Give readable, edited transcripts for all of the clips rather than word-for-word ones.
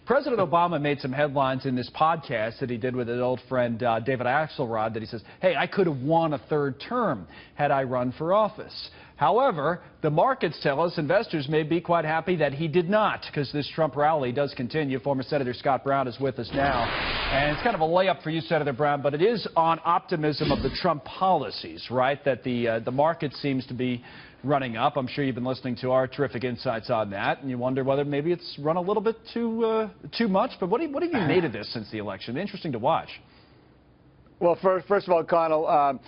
President Obama made some headlines in this podcast that he did with his old friend David Axelrod that he says, hey, I could have won a third term had I run for office. However, the markets tell us investors may be quite happy that he did not, because this Trump rally does continue. Former Senator Scott Brown is with us now. And it's kind of a layup for you, Senator Brown, but it is on optimism of the Trump policies, right, that the market seems to be running up. I'm sure you've been listening to our terrific insights on that, and you wonder whether maybe it's run a little bit too much. But what have you made of this since the election? Interesting to watch. Well, first of all, Connell,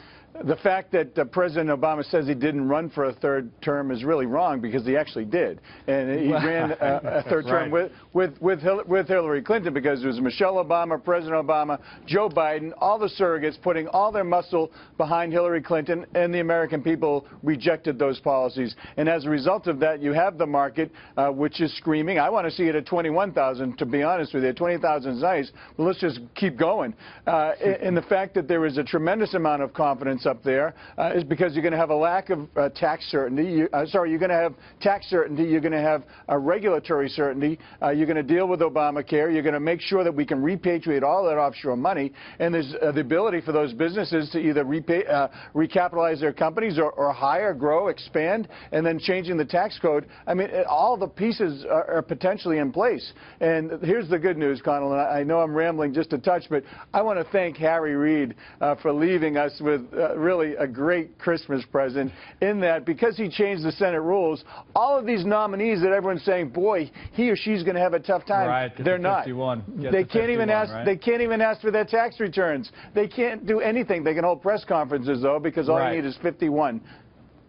the fact that President Obama says he didn't run for a third term is really wrong, because he actually did. And he ran a third term with Hillary Clinton, because it was Michelle Obama, President Obama, Joe Biden, all the surrogates putting all their muscle behind Hillary Clinton, and the American people rejected those policies. And as a result of that, you have the market, which is screaming. I want to see it at 21,000, to be honest with you. 20,000 is nice, but let's just keep going. And the fact that there is a tremendous amount of confidence up there is because you're going to have a lack of tax certainty. You're going to have tax certainty. You're going to have a regulatory certainty. You're going to deal with Obamacare. You're going to make sure that we can repatriate all that offshore money. And there's the ability for those businesses to either recapitalize their companies or hire, grow, expand, and then changing the tax code. I mean, all the pieces are potentially in place. And here's the good news, Connell, and I know I'm rambling just a touch, but I want to thank Harry Reid for leaving us with really a great Christmas present, in that because he changed the Senate rules, all of these nominees that everyone's saying, boy, he or she's going to have a tough time, right, they're not. They can't even ask. Right? They can't even ask for their tax returns. They can't do anything. They can hold press conferences though, because all you need is 51.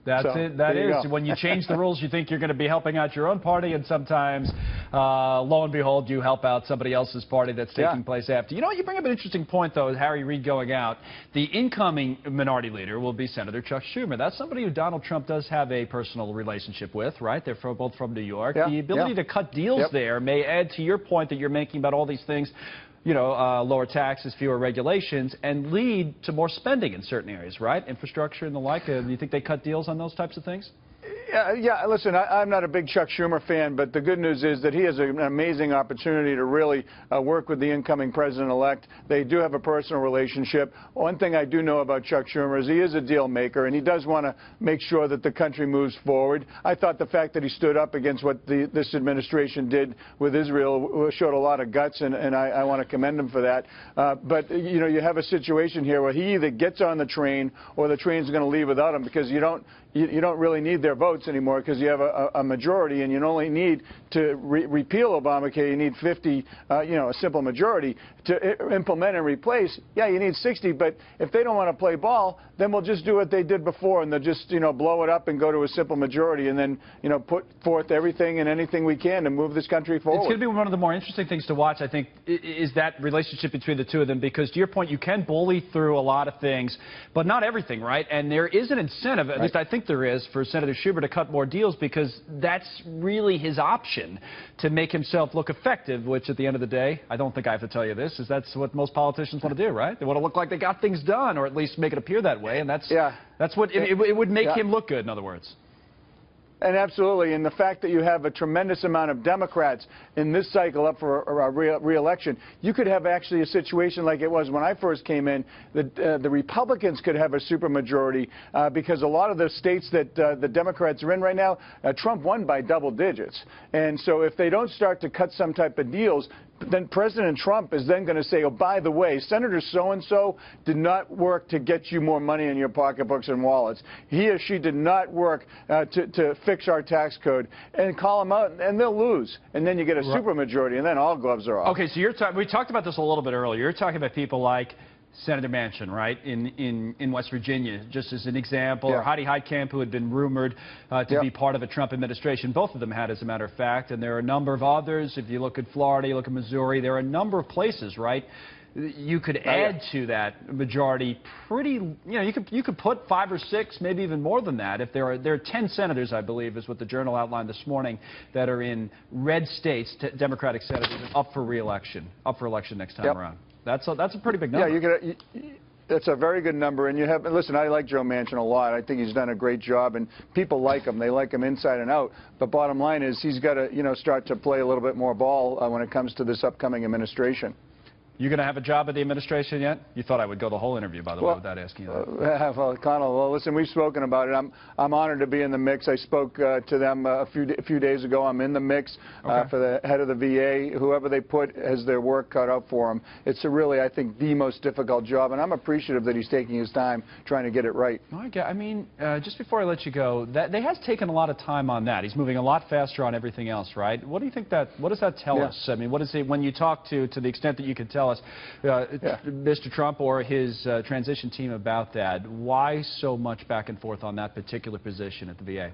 That's it. That is. When you change the rules, you think you're going to be helping out your own party, and sometimes, lo and behold, you help out somebody else's party that's taking place after. You know what? You bring up an interesting point, though, with Harry Reid going out. The incoming minority leader will be Senator Chuck Schumer. That's somebody who Donald Trump does have a personal relationship with, right? They're both from New York. The ability to cut deals there may add to your point that you're making about all these things. You know, lower taxes, fewer regulations, and lead to more spending in certain areas, right? Infrastructure and the like. Do you think they cut deals on those types of things? Yeah, listen, I'm not a big Chuck Schumer fan, but the good news is that he has an amazing opportunity to really work with the incoming president-elect. They do have a personal relationship. One thing I do know about Chuck Schumer is he is a deal maker, and he does want to make sure that the country moves forward. I thought the fact that he stood up against what this administration did with Israel showed a lot of guts, and I want to commend him for that. But, you know, you have a situation here where he either gets on the train or the train's going to leave without him, because you don't really need their votes anymore, because you have a majority, and you only need to repeal Obamacare. You need 50, you know, a simple majority to implement and replace. Yeah, you need 60, but if they don't want to play ball, then we'll just do what they did before, and they'll just, you know, blow it up and go to a simple majority, and then, you know, put forth everything and anything we can to move this country forward. It's going to be one of the more interesting things to watch, I think, is that relationship between the two of them, because to your point, you can bully through a lot of things, but not everything, right? And there is an incentive, at least I think there is, for Senator Schumer to cut more deals, because that's really his option to make himself look effective, which at the end of the day, I don't think I have to tell you this, is that's what most politicians want to do, right? They want to look like they got things done, or at least make it appear that way, and that's what it would make him look good, in other words. And absolutely, and the fact that you have a tremendous amount of Democrats in this cycle up for a re-election, you could have actually a situation like it was when I first came in. The Republicans could have a supermajority because a lot of the states that the Democrats are in right now, Trump won by double digits. And so if they don't start to cut some type of deals, then President Trump is then going to say, oh, by the way, Senator so-and-so did not work to get you more money in your pocketbooks and wallets. He or she did not work to fix our tax code, and call them out, and they'll lose. And then you get a supermajority, and then all gloves are off. Okay, so we talked about this a little bit earlier. You're talking about people like Senator Manchin, right, in West Virginia, just as an example, or Heidi Heitkamp, who had been rumored to be part of a Trump administration. Both of them had, as a matter of fact, and there are a number of others. If you look at Florida, you look at Missouri, there are a number of places, right, you could add to that majority pretty, you know, you could put 5 or 6, maybe even more than that. If there are 10 senators, I believe, is what the Journal outlined this morning, that are in red states, Democratic senators, up for re-election, up for election next time around. That's a pretty big number. It's a very good number, and you have. Listen, I like Joe Manchin a lot. I think he's done a great job, and people like him. They like him inside and out. But bottom line is, he's got to, start to play a little bit more ball when it comes to this upcoming administration. You going to have a job at the administration yet? You thought I would go the whole interview, by the way, without asking you that. Well, Connell, well, listen, we've spoken about it. I'm honored to be in the mix. I spoke to them a few days ago. I'm in the mix for the head of the VA. Whoever they put has their work cut out for them. It's really, I think, the most difficult job, and I'm appreciative that he's taking his time trying to get it right. I mean, just before I let you go, that has taken a lot of time on that. He's moving a lot faster on everything else, right? What do you think what does that tell us? I mean, what is it when you talk to the extent that you can tell us, Mr. Trump or his transition team about that? Why so much back and forth on that particular position at the VA?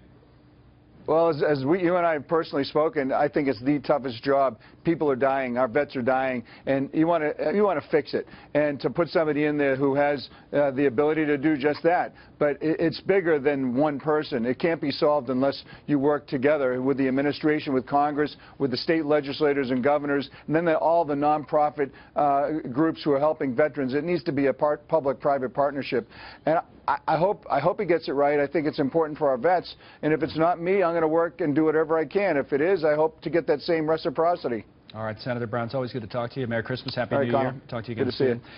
Well, as you and I have personally spoken, I think it's the toughest job. People are dying, our vets are dying, and you want to fix it. And to put somebody in there who has the ability to do just that. But it's bigger than one person. It can't be solved unless you work together with the administration, with Congress, with the state legislators and governors, and then all the nonprofit groups who are helping veterans. It needs to be a public-private partnership. And I hope he gets it right. I think it's important for our vets. And if it's not me, I'm going to work and do whatever I can. If it is, I hope to get that same reciprocity. All right, Senator Brown, it's always good to talk to you. Merry Christmas, Happy New Year. Talk to you again soon. Good to see you.